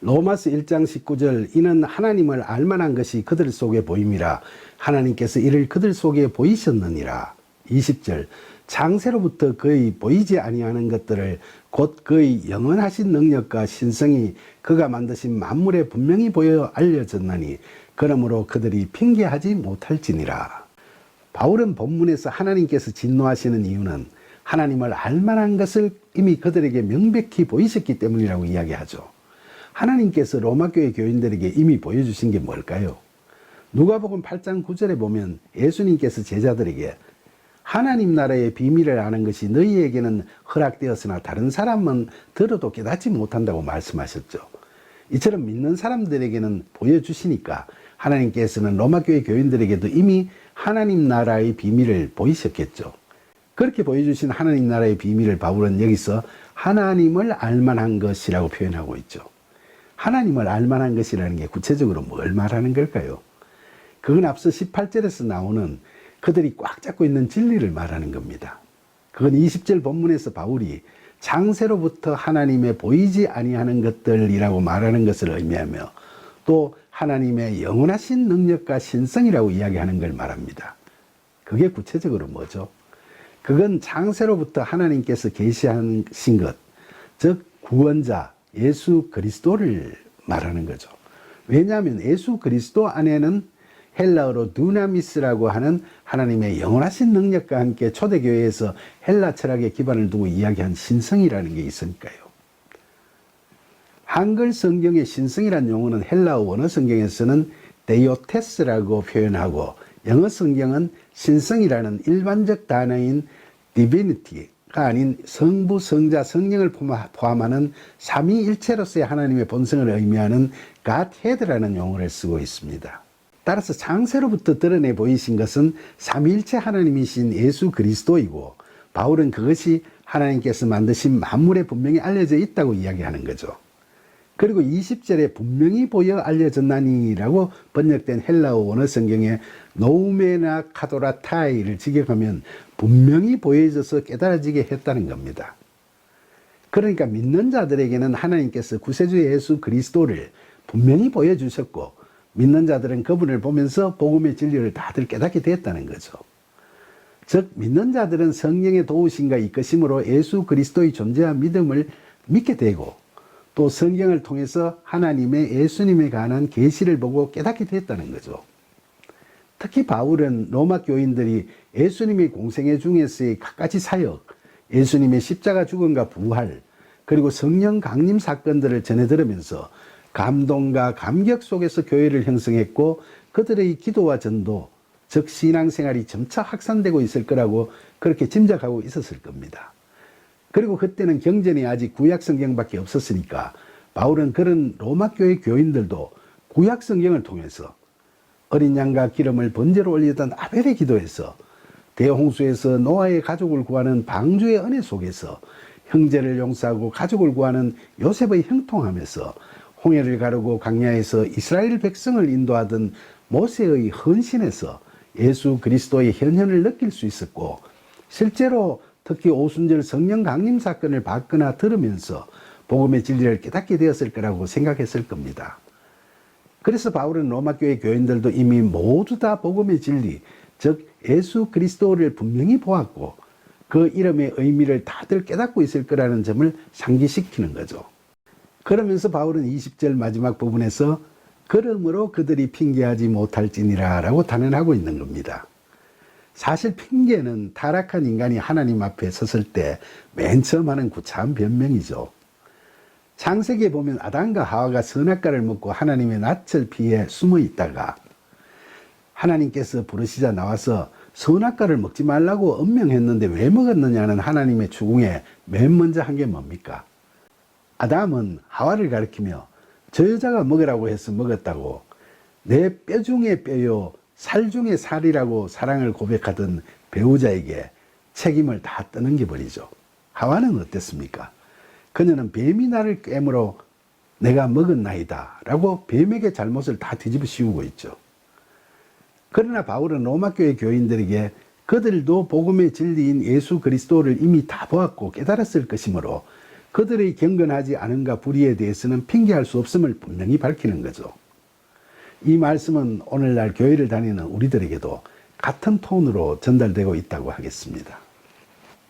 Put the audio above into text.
로마서 1장 19절 이는 하나님을 알만한 것이 그들 속에 보임이라 하나님께서 이를 그들 속에 보이셨느니라. 20절 창세로부터 그의 보이지 아니하는 것들을 곧 그의 영원하신 능력과 신성이 그가 만드신 만물에 분명히 보여 알려졌나니 그러므로 그들이 핑계하지 못할지니라. 바울은 본문에서 하나님께서 진노하시는 이유는 하나님을 알만한 것을 이미 그들에게 명백히 보이셨기 때문이라고 이야기하죠. 하나님께서 로마교회 교인들에게 이미 보여주신 게 뭘까요? 누가복음 8장 9절에 보면 예수님께서 제자들에게 하나님 나라의 비밀을 아는 것이 너희에게는 허락되었으나 다른 사람은 들어도 깨닫지 못한다고 말씀하셨죠. 이처럼 믿는 사람들에게는 보여주시니까 하나님께서는 로마교회 교인들에게도 이미 하나님 나라의 비밀을 보이셨겠죠. 그렇게 보여주신 하나님 나라의 비밀을 바울은 여기서 하나님을 알만한 것이라고 표현하고 있죠. 하나님을 알만한 것이라는 게 구체적으로 뭘 말하는 걸까요? 그건 앞서 18절에서 나오는 그들이 꽉 잡고 있는 진리를 말하는 겁니다. 그건 20절 본문에서 바울이 창세로부터 하나님의 보이지 아니하는 것들이라고 말하는 것을 의미하며 또 하나님의 영원하신 능력과 신성이라고 이야기하는 걸 말합니다. 그게 구체적으로 뭐죠? 그건 창세로부터 하나님께서 계시하신 것, 즉 구원자 예수 그리스도를 말하는 거죠. 왜냐하면 예수 그리스도 안에는 헬라어로 두나미스라고 하는 하나님의 영원하신 능력과 함께 초대교회에서 헬라 철학의 기반을 두고 이야기한 신성이라는 게 있으니까요. 한글 성경의 신성이라는 용어는 헬라어 원어 성경에서는 데이오테스라고 표현하고 영어 성경은 신성이라는 일반적 단어인 divinity가 아닌 성부, 성자, 성령을 포함하는 삼위일체로서의 하나님의 본성을 의미하는 Godhead라는 용어를 쓰고 있습니다. 따라서 창세로부터 드러내 보이신 것은 삼위일체 하나님이신 예수 그리스도이고 바울은 그것이 하나님께서 만드신 만물에 분명히 알려져 있다고 이야기하는 거죠. 그리고 20절에 분명히 보여 알려졌나니라고 번역된 헬라어 원어 성경에 노우메나 카도라타이를 직역하면 분명히 보여져서 깨달아지게 했다는 겁니다. 그러니까 믿는 자들에게는 하나님께서 구세주 예수 그리스도를 분명히 보여주셨고 믿는 자들은 그분을 보면서 복음의 진리를 다들 깨닫게 됐다는 거죠. 즉 믿는 자들은 성령의 도우심과 이끄심으로 예수 그리스도의 존재와 믿음을 믿게 되고 또 성경을 통해서 하나님의 예수님에 관한 계시를 보고 깨닫게 됐다는 거죠. 특히 바울은 로마 교인들이 예수님의 공생애 중에서의 갖가지 사역, 예수님의 십자가 죽음과 부활, 그리고 성령 강림 사건들을 전해 들으면서 감동과 감격 속에서 교회를 형성했고 그들의 기도와 전도, 즉 신앙생활이 점차 확산되고 있을 거라고 그렇게 짐작하고 있었을 겁니다. 그리고 그때는 경전이 아직 구약 성경밖에 없었으니까 바울은 그런 로마 교회 교인들도 구약 성경을 통해서 어린 양과 기름을 번제로 올리던 아벨의 기도에서 대홍수에서 노아의 가족을 구하는 방주의 은혜 속에서 형제를 용서하고 가족을 구하는 요셉의 형통함에서 홍해를 가르고 광야에서 이스라엘 백성을 인도하던 모세의 헌신에서 예수 그리스도의 현현을 느낄 수 있었고 실제로 특히 오순절 성령 강림 사건을 받거나 들으면서 복음의 진리를 깨닫게 되었을 거라고 생각했을 겁니다. 그래서 바울은 로마교회 교인들도 이미 모두 다 복음의 진리, 즉 예수 그리스도를 분명히 보았고 그 이름의 의미를 다들 깨닫고 있을 거라는 점을 상기시키는 거죠. 그러면서 바울은 20절 마지막 부분에서 그러므로 그들이 핑계하지 못할지니라 라고 단언하고 있는 겁니다. 사실 핑계는 타락한 인간이 하나님 앞에 섰을 때 맨 처음 하는 구차한 변명이죠. 창세기에 보면 아담과 하와가 선악과를 먹고 하나님의 낯을 피해 숨어 있다가 하나님께서 부르시자 나와서 선악과를 먹지 말라고 엄명했는데 왜 먹었느냐는 하나님의 추궁에 맨 먼저 한 게 뭡니까? 아담은 하와를 가리키며 저 여자가 먹으라고 해서 먹었다고 내 뼈 중에 뼈요 살 중에 살이라고 사랑을 고백하던 배우자에게 책임을 다 떠넘겨버리죠. 하와는 어땠습니까? 그녀는 뱀이 나를 꿰물어 내가 먹었나이다 라고 뱀에게 잘못을 다 뒤집어 씌우고 있죠. 그러나 바울은 로마교회 교인들에게 그들도 복음의 진리인 예수 그리스도를 이미 다 보았고 깨달았을 것이므로 그들의 경건하지 않음과 불의에 대해서는 핑계할 수 없음을 분명히 밝히는 거죠. 이 말씀은 오늘날 교회를 다니는 우리들에게도 같은 톤으로 전달되고 있다고 하겠습니다.